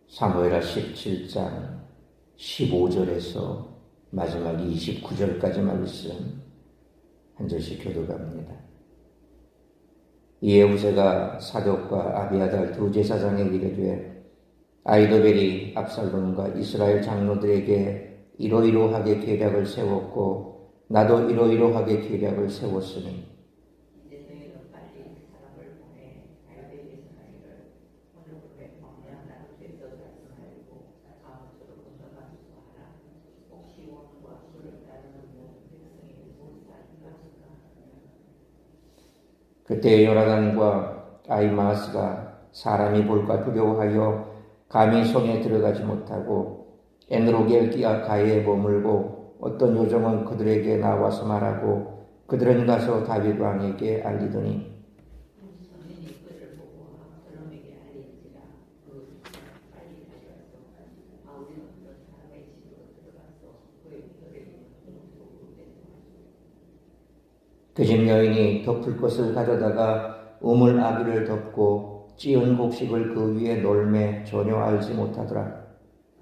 사무엘하 17장 15절에서 마지막 29절까지 말씀 한 절씩 교독합니다. 이에 후세가 사독과 아비아달 두 제사장에게 이르되 아히도벨이 압살롬과 이스라엘 장로들에게 이러이러하게 계략을 세웠고 나도 이러이러하게 계략을 세웠으니 이제 너희는 빨리 사람을 보내 아히도벨의 사나이를 오늘 밤에 나를 되서 달성하고 다음으로 건너가서 하라. 혹시 원과 술을 따르는 모든 백성이 몰살인가. 그때 요나단과 아히마아스가 사람이 볼까 두려워하여 감히 성에 들어가지 못하고 엔로겔 가에 머물고 어떤 요정은 그들에게 나와서 말하고 그들은 가서 다윗 왕에게 알리더니 선인이 그를 보고 압살롬에게 알린지라 그 빨리 가져와서 우리는 어떤 사람의 집으로 들어가서 그의 그들에게 공수로 배송하시고 그 집 여인이 덮을 것을 가져다가 우물 아비를 덮고 찌은 곡식을 그 위에 놀매 전혀 알지 못하더라.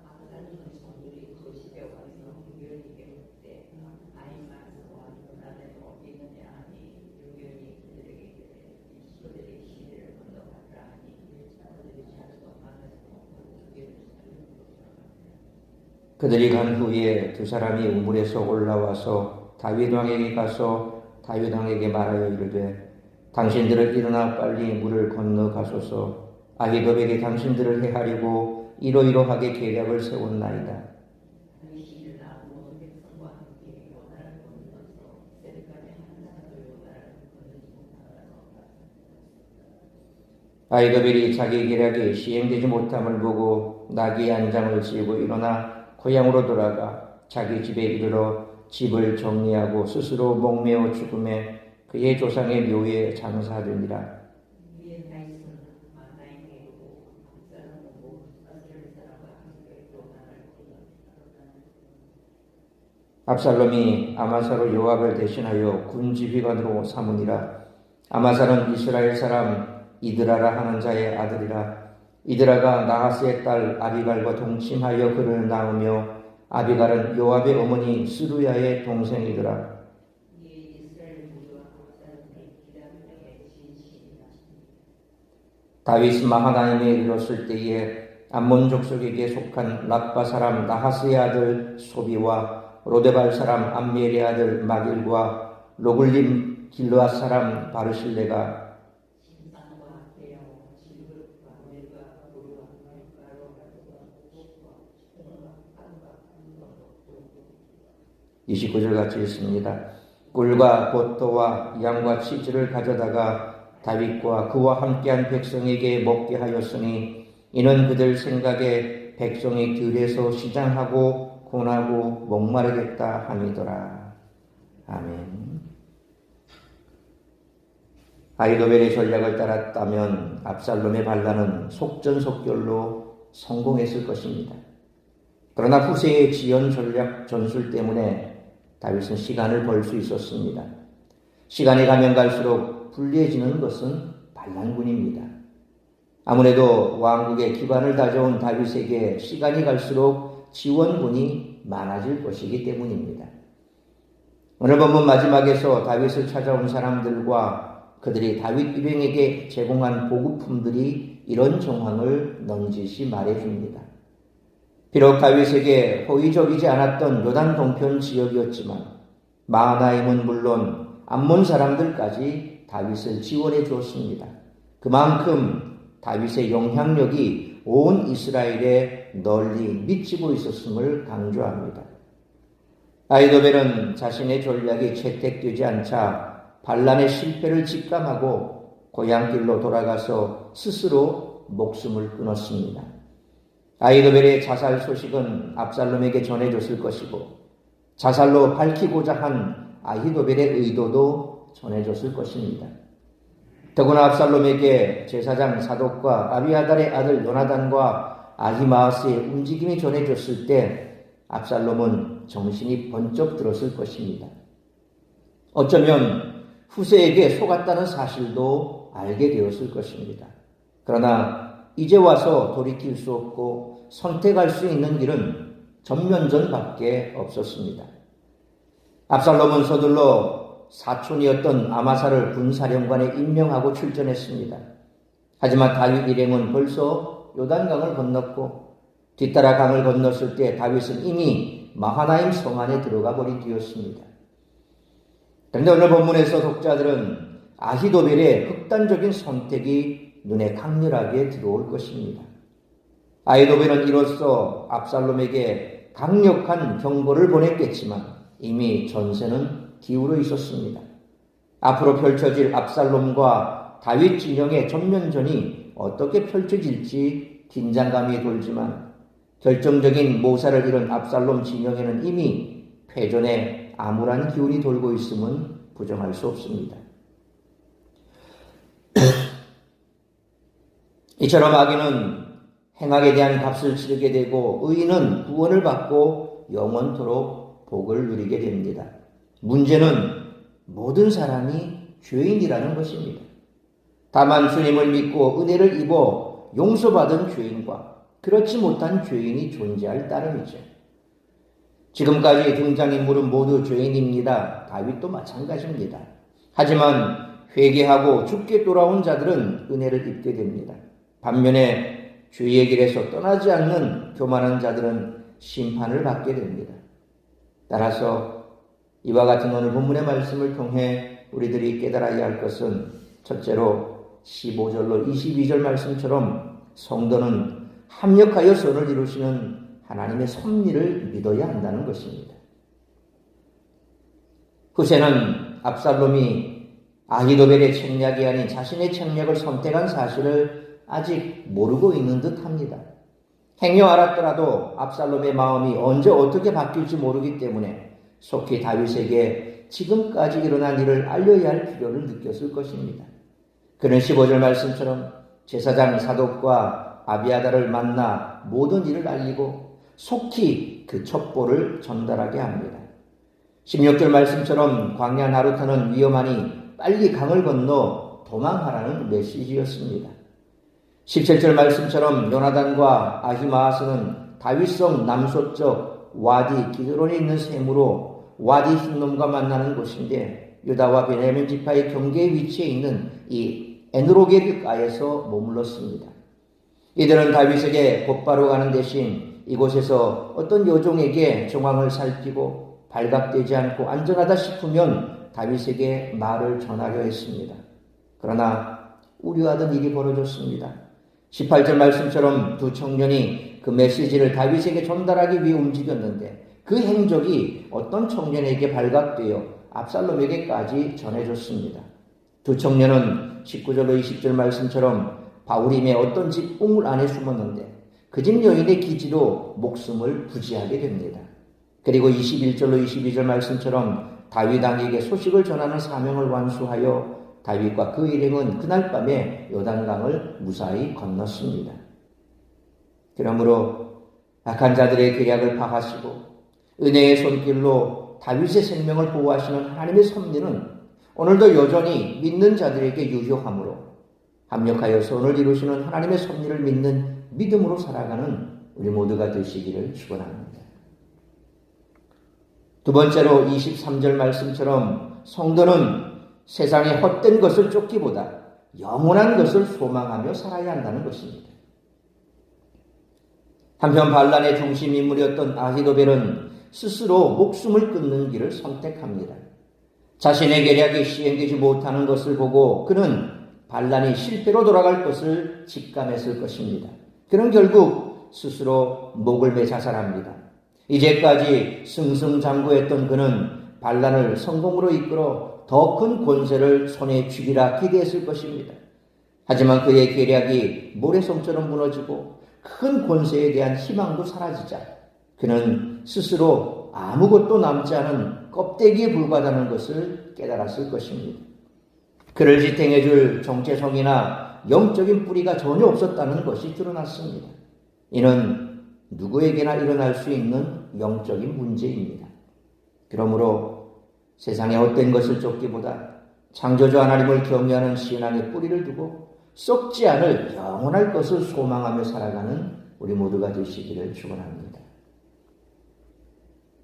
압살롬은 성들이 그 집에 와서 유견에게 묻되 아히마아스와 요나단이 어디 있느냐 하니 유견이 그들에게 이르되 그들의 시내를 건너가더라 하니 그들이 자주도 만나서 유견을 살리고 그들이 간 후에 두 사람이 우물에서 올라와서 다윗 왕에게 가서 다윗 왕에게 말하여 이르되 당신들은 일어나 빨리 물을 건너가소서. 아히도벨이 당신들을 해하려고 이러이러하게 계략을 세웠나이다. 다윗이 일어나 모든 백성과 함께 요나를 건너서 세르간의 한 사람도 요나를 건너지 못하더라. 아히도벨이 자기 계략이 시행되지 못함을 보고 나귀 안장을 지고 일어나 고향으로 돌아가 자기 집에 이르러 집을 정리하고 스스로 목매어 죽음에 그의 조상의 묘에 장사되니라. 위에 다윗은 마나임에 이르고 압살롬은 모든 이스라엘 사람과 함께 요나를 건너니라. 압살롬이 아마사로 요압을 대신하여 군지휘관으로 삼으니라. 아마사는 이스라엘 사람 이드라라 하는 자의 아들이라. 이드라가 나하스의 딸 아비갈과 동침하여 그를 낳으며 아비갈은 요압의 어머니 스루야의 동생이더라. 이에 이스라엘 무리와 압살롬이 기다림에 진실이라. 다윗이 마하나임에 이르렀을 때에 암몬 족속에게 속한 랍바 사람 나하스의 아들 소비와 로데발 사람 암미엘의 아들 마길과 로글림 길르앗 사람 바르실레가 신상과 대야와 질급과 뇌가 고리와 말가로 가져가 꽃과 총과 깐과 꿀과 29절 같이 읽습니다. 꿀과 버터와 양과 치즈를 가져다가 다윗과 그와 함께한 백성에게 먹게 하였으니 이는 그들 생각에 백성이 들에서 시장하고 고나고 목마르겠다 함이더라. 아멘. 아히도벨의 전략을 따랐다면 압살롬의 반란은 속전속결로 성공했을 것입니다. 그러나 후세의 지연 전략 전술 때문에 다윗은 시간을 벌 수 있었습니다. 시간이 가면 갈수록 불리해지는 것은 반란군입니다. 아무래도 왕국의 기반을 다져온 다윗에게 시간이 갈수록 지원군이 많아질 것이기 때문입니다. 오늘 본문 마지막에서 다윗을 찾아온 사람들과 그들이 다윗 일행에게 제공한 보급품들이 이런 정황을 넌지시 말해줍니다. 비록 다윗에게 호의적이지 않았던 요단 동편 지역이었지만 마하나임은 물론 암몬 사람들까지 다윗을 지원해 주었습니다. 그만큼 다윗의 영향력이 온 이스라엘에 널리 미치고 있었음을 강조합니다. 아히도벨은 자신의 전략이 채택되지 않자 반란의 실패를 직감하고 고향길로 돌아가서 스스로 목숨을 끊었습니다. 아히도벨의 자살 소식은 압살롬에게 전해졌을 것이고 자살로 밝히고자 한 아히도벨의 의도도 전해졌을 것입니다. 더구나 압살롬에게 제사장 사독과 아비아달의 아들 요나단과 아히마아스의 움직임이 전해졌을 때 압살롬은 정신이 번쩍 들었을 것입니다. 어쩌면 후세에게 속았다는 사실도 알게 되었을 것입니다. 그러나 이제 와서 돌이킬 수 없고 선택할 수 있는 길은 전면전밖에 없었습니다. 압살롬은 서둘러 사촌이었던 아마사를 군사령관에 임명하고 출전했습니다. 하지만 다윗 일행은 벌써 요단강을 건넜고 뒤따라 강을 건넜을 때 다윗은 이미 마하나임 성 안에 들어가 버린 뒤였습니다. 그런데 오늘 본문에서 독자들은 아히도벨의 극단적인 선택이 눈에 강렬하게 들어올 것입니다. 아히도벨은 이로써 압살롬에게 강력한 경고를 보냈겠지만 이미 전세는 기울어 있었습니다. 앞으로 펼쳐질 압살롬과 다윗 진영의 전면전이 어떻게 펼쳐질지 긴장감이 돌지만 결정적인 모사를 이룬 압살롬 진영에는 이미 패전의 암울한 기운이 돌고 있음은 부정할 수 없습니다. 이처럼 악인은 행악에 대한 값을 치르게 되고 의인은 구원을 받고 영원토록 복을 누리게 됩니다. 문제는 모든 사람이 죄인이라는 것입니다. 다만 주님을 믿고 은혜를 입어 용서받은 죄인과 그렇지 못한 죄인이 존재할 따름이죠. 지금까지 등장인물은 모두 죄인입니다. 다윗도 마찬가지입니다. 하지만 회개하고 죽게 돌아온 자들은 은혜를 입게 됩니다. 반면에 죄의 길에서 떠나지 않는 교만한 자들은 심판을 받게 됩니다. 따라서 이와 같은 오늘 본문의 말씀을 통해 우리들이 깨달아야 할 것은 첫째로 15절로 22절 말씀처럼 성도는 합력하여 선을 이루시는 하나님의 섭리를 믿어야 한다는 것입니다. 후세는 압살롬이 아히도벨의 책략이 아닌 자신의 책략을 선택한 사실을 아직 모르고 있는 듯합니다. 행여 알았더라도 압살롬의 마음이 언제 어떻게 바뀔지 모르기 때문에 속히 다윗에게 지금까지 일어난 일을 알려야 할 필요를 느꼈을 것입니다. 그는 15절 말씀처럼 제사장 사독과 아비아다를 만나 모든 일을 알리고 속히 그 첩보를 전달하게 합니다. 16절 말씀처럼 광야 나루터는 위험하니 빨리 강을 건너 도망하라는 메시지였습니다. 17절 말씀처럼 요나단과 아히마아스는 다윗성 남서쪽 와디 기드론에 있는 샘으로 와디 흰놈과 만나는 곳인데 유다와 베냐민 지파의 경계에 위치해 있는 이 에누로겔가에서 머물렀습니다. 이들은 다윗에게 곧바로 가는 대신 이곳에서 어떤 요종에게 정황을 살피고 발각되지 않고 안전하다 싶으면 다윗에게 말을 전하려 했습니다. 그러나 우려하던 일이 벌어졌습니다. 18절 말씀처럼 두 청년이 그 메시지를 다윗에게 전달하기 위해 움직였는데 그 행적이 어떤 청년에게 발각되어 압살롬에게까지 전해졌습니다. 두 청년은 19절로 20절 말씀처럼 바울임의 어떤 집 우물 안에 숨었는데 그 집 여인의 기지로 목숨을 부지하게 됩니다. 그리고 21절로 22절 말씀처럼 다윗 왕에게 소식을 전하는 사명을 완수하여 다윗과 그 일행은 그날 밤에 요단강을 무사히 건넜습니다. 그러므로 악한 자들의 계략을 파하시고 은혜의 손길로 다윗의 생명을 보호하시는 하나님의 섭리는 오늘도 여전히 믿는 자들에게 유효하므로 합력하여 선을 이루시는 하나님의 섭리를 믿는 믿음으로 살아가는 우리 모두가 되시기를 축원합니다. 두 번째로 23절 말씀처럼 성도는 세상의 헛된 것을 쫓기보다 영원한 것을 소망하며 살아야 한다는 것입니다. 한편 반란의 중심 인물이었던 아히도벨은 스스로 목숨을 끊는 길을 선택합니다. 자신의 계략이 시행되지 못하는 것을 보고 그는 반란이 실패로 돌아갈 것을 직감했을 것입니다. 그는 결국 스스로 목을 매 자살합니다. 이제까지 승승장구했던 그는 반란을 성공으로 이끌어 더 큰 권세를 손에 쥐리라 기대했을 것입니다. 하지만 그의 계략이 모래성처럼 무너지고 큰 권세에 대한 희망도 사라지자 그는 스스로 아무것도 남지 않은 껍데기에 불과하다는 것을 깨달았을 것입니다. 그를 지탱해줄 정체성이나 영적인 뿌리가 전혀 없었다는 것이 드러났습니다. 이는 누구에게나 일어날 수 있는 영적인 문제입니다. 그러므로 세상의 헛된 것을 쫓기보다 창조주 하나님을 경외하는 신앙의 뿌리를 두고 썩지 않을 영원할 것을 소망하며 살아가는 우리 모두가 되시기를 축원합니다.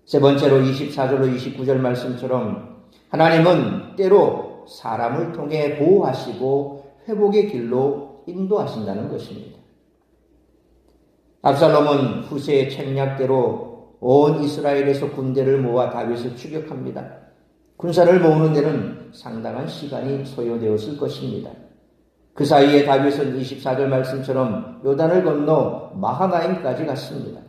세 번째로 24절로 29절 말씀처럼 하나님은 때로 사람을 통해 보호하시고 회복의 길로 인도하신다는 것입니다. 압살롬은 후세의 책략대로 온 이스라엘에서 군대를 모아 다윗을 추격합니다. 군사를 모으는 데는 상당한 시간이 소요되었을 것입니다. 그 사이에 다윗은 24절 말씀처럼 요단을 건너 마하나임까지 갔습니다.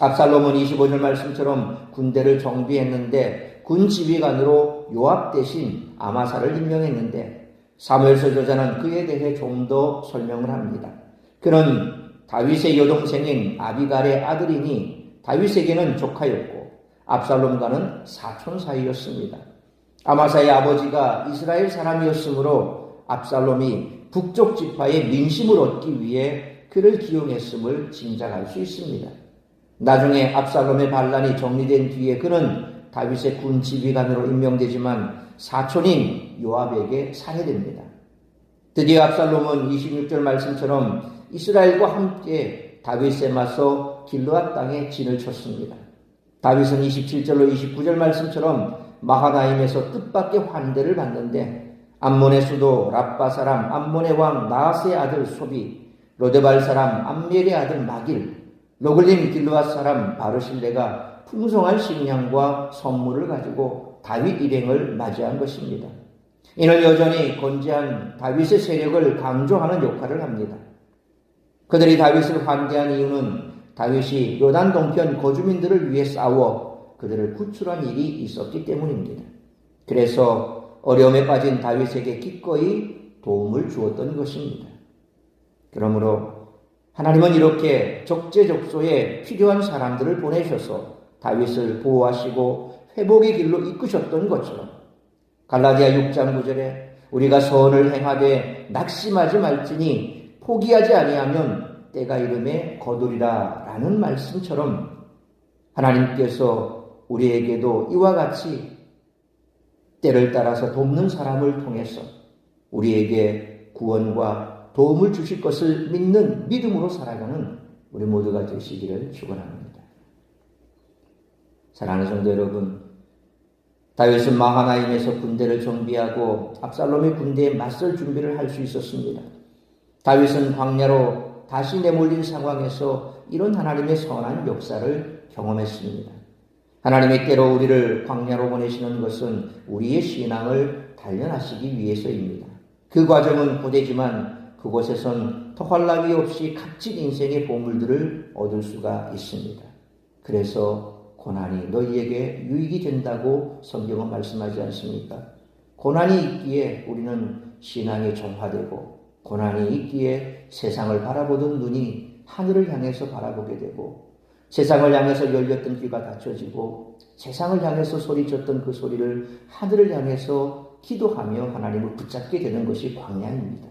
압살롬은 25절 말씀처럼 군대를 정비했는데 군 지휘관으로 요압 대신 아마사를 임명했는데 사무엘서 저자는 그에 대해 좀 더 설명을 합니다. 그는 다윗의 여동생인 아비갈의 아들이니 다윗에게는 조카였고 압살롬과는 사촌 사이였습니다. 아마사의 아버지가 이스라엘 사람이었으므로 압살롬이 북쪽 지파의 민심을 얻기 위해 그를 기용했음을 짐작할 수 있습니다. 나중에 압살롬의 반란이 정리된 뒤에 그는 다윗의 군 지휘관으로 임명되지만 사촌인 요압에게 살해됩니다. 드디어 압살롬은 26절 말씀처럼 이스라엘과 함께 다윗에 맞서 길르앗 땅에 진을 쳤습니다. 다윗은 27절로 29절 말씀처럼 마하나임에서 뜻밖의 환대를 받는데 암몬의 수도 랍바 사람 암몬의 왕 나하스의 아들 소비, 로데발 사람 암멜의 아들 마길, 로글림 길르앗 사람 바르실레가 풍성한 식량과 선물을 가지고 다윗 일행을 맞이한 것입니다. 이는 여전히 건재한 다윗의 세력을 강조하는 역할을 합니다. 그들이 다윗을 환대한 이유는 다윗이 요단 동편 거주민들을 위해 싸워 그들을 구출한 일이 있었기 때문입니다. 그래서 어려움에 빠진 다윗에게 기꺼이 도움을 주었던 것입니다. 그러므로 하나님은 이렇게 적재적소에 필요한 사람들을 보내셔서 다윗을 보호하시고 회복의 길로 이끄셨던 것처럼 갈라디아 6장 9절에 우리가 선을 행하되 낙심하지 말지니 포기하지 아니하면 때가 이름에 거두리라 라는 말씀처럼 하나님께서 우리에게도 이와 같이 때를 따라서 돕는 사람을 통해서 우리에게 구원과 도움을 주실 것을 믿는 믿음으로 살아가는 우리 모두가 되시기를 축원합니다. 사랑하는 성도 여러분, 다윗은 마하나임에서 군대를 정비하고 압살롬의 군대에 맞설 준비를 할 수 있었습니다. 다윗은 광야로 다시 내몰린 상황에서 이런 하나님의 선한 역사를 경험했습니다. 하나님의 때로 우리를 광야로 보내시는 것은 우리의 신앙을 단련하시기 위해서입니다. 그 과정은 고되지만 그곳에선 더할 나위 없이 값진 인생의 보물들을 얻을 수가 있습니다. 그래서 고난이 너희에게 유익이 된다고 성경은 말씀하지 않습니까? 고난이 있기에 우리는 신앙이 정화되고 고난이 있기에 세상을 바라보던 눈이 하늘을 향해서 바라보게 되고 세상을 향해서 열렸던 귀가 닫혀지고 세상을 향해서 소리쳤던 그 소리를 하늘을 향해서 기도하며 하나님을 붙잡게 되는 것이 광야입니다.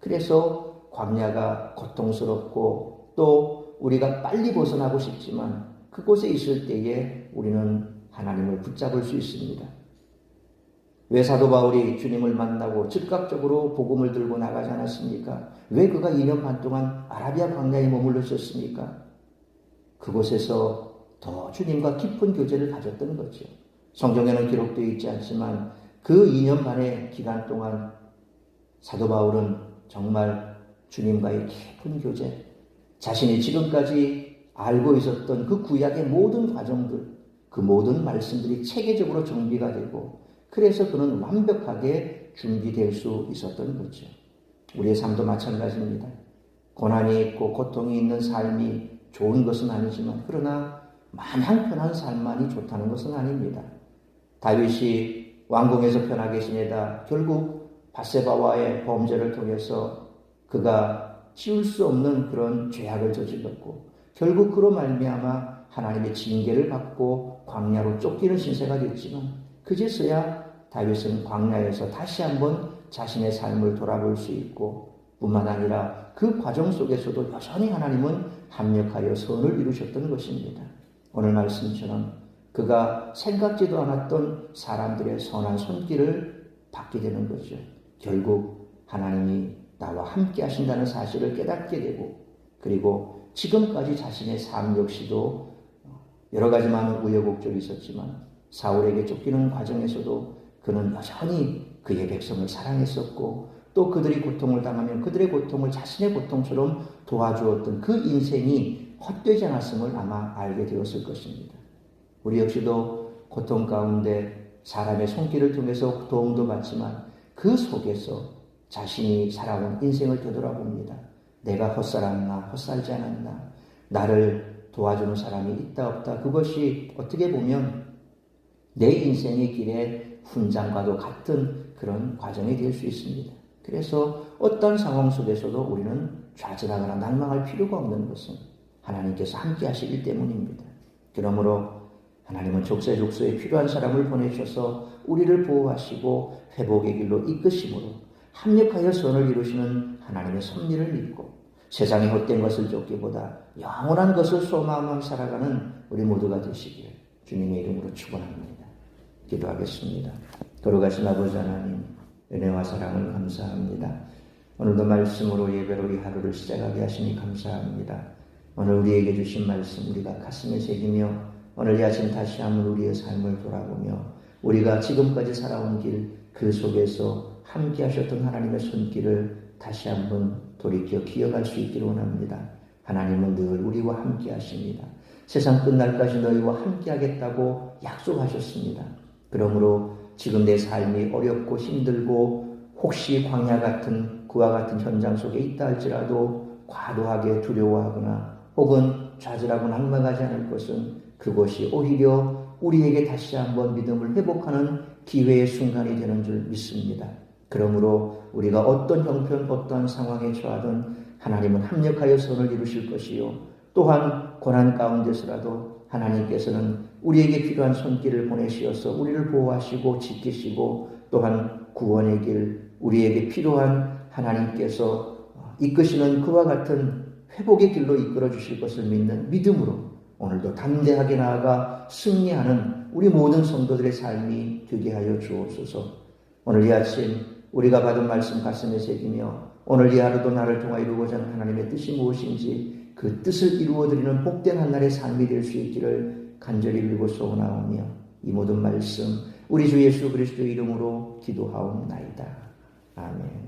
그래서 광야가 고통스럽고 또 우리가 빨리 벗어나고 싶지만 그곳에 있을 때에 우리는 하나님을 붙잡을 수 있습니다. 왜 사도 바울이 주님을 만나고 즉각적으로 복음을 들고 나가지 않았습니까? 왜 그가 2년 반 동안 아라비아 광야에 머물러 있었습니까? 그곳에서 더 주님과 깊은 교제를 가졌던 거죠. 성경에는 기록되어 있지 않지만 그 2년 반의 기간 동안 사도 바울은 정말 주님과의 깊은 교제, 자신이 지금까지 알고 있었던 그 구약의 모든 과정들, 그 모든 말씀들이 체계적으로 정비가 되고 그래서 그는 완벽하게 준비될 수 있었던 거죠. 우리의 삶도 마찬가지입니다. 고난이 있고 고통이 있는 삶이 좋은 것은 아니지만 그러나 마냥 편한 삶만이 좋다는 것은 아닙니다. 다윗이 왕궁에서 편하게 지내다 결국 밧세바와의 범죄를 통해서 그가 지울 수 없는 그런 죄악을 저질렀고 결국 그로 말미암아 하나님의 징계를 받고 광야로 쫓기는 신세가 됐지만 그제서야 다윗은 광야에서 다시 한번 자신의 삶을 돌아볼 수 있고 뿐만 아니라 그 과정 속에서도 여전히 하나님은 합력하여 선을 이루셨던 것입니다. 오늘 말씀처럼 그가 생각지도 않았던 사람들의 선한 손길을 받게 되는 거죠. 결국 하나님이 나와 함께 하신다는 사실을 깨닫게 되고, 그리고 지금까지 자신의 삶 역시도 여러 가지 많은 우여곡절이 있었지만 사울에게 쫓기는 과정에서도 그는 여전히 그의 백성을 사랑했었고, 또 그들이 고통을 당하면 그들의 고통을 자신의 고통처럼 도와주었던 그 인생이 헛되지 않았음을 아마 알게 되었을 것입니다. 우리 역시도 고통 가운데 사람의 손길을 통해서 도움도 받지만 그 속에서 자신이 살아온 인생을 되돌아봅니다. 내가 헛살았나, 헛살지 않았나, 나를 도와주는 사람이 있다 없다, 그것이 어떻게 보면 내 인생의 길에 훈장과도 같은 그런 과정이 될 수 있습니다. 그래서 어떤 상황 속에서도 우리는 좌절하거나 낭망할 필요가 없는 것은 하나님께서 함께 하시기 때문입니다. 그러므로 하나님은 족쇄족소에 필요한 사람을 보내셔서 우리를 보호하시고 회복의 길로 이끄심으로 합력하여 선을 이루시는 하나님의 섭리를 믿고 세상의 헛된 것을 쫓기보다 영원한 것을 소망하며 살아가는 우리 모두가 되시기를 주님의 이름으로 축원합니다. 기도하겠습니다. 거룩하신 아버지 하나님, 은혜와 사랑을 감사합니다. 오늘도 말씀으로 예배로 이 하루를 시작하게 하시니 감사합니다. 오늘 우리에게 주신 말씀 우리가 가슴에 새기며 오늘 이 아침 다시 한번 우리의 삶을 돌아보며 우리가 지금까지 살아온 길 그 속에서 함께 하셨던 하나님의 손길을 다시 한번 돌이켜 기억할 수 있기를 원합니다. 하나님은 늘 우리와 함께 하십니다. 세상 끝날까지 너희와 함께 하겠다고 약속하셨습니다. 그러므로 지금 내 삶이 어렵고 힘들고 혹시 광야 같은 그와 같은 현장 속에 있다 할지라도 과도하게 두려워하거나 혹은 좌절하고 낙망하지 않을 것은 그것이 오히려 우리에게 다시 한번 믿음을 회복하는 기회의 순간이 되는 줄 믿습니다. 그러므로 우리가 어떤 형편 어떤 상황에 처하든 하나님은 합력하여 선을 이루실 것이요 또한 고난 가운데서라도 하나님께서는 우리에게 필요한 손길을 보내시어서 우리를 보호하시고 지키시고 또한 구원의 길 우리에게 필요한 하나님께서 이끄시는 그와 같은 회복의 길로 이끌어 주실 것을 믿는 믿음으로 오늘도 담대하게 나아가 승리하는 우리 모든 성도들의 삶이 되게 하여 주옵소서. 오늘 이 아침 우리가 받은 말씀 가슴에 새기며 오늘 이 하루도 나를 통하여 이루고자 하는 하나님의 뜻이 무엇인지 그 뜻을 이루어드리는 복된 한날의 삶이 될 수 있기를 간절히 빌고 소원하오며 이 모든 말씀 우리 주 예수 그리스도의 이름으로 기도하옵나이다. 아멘.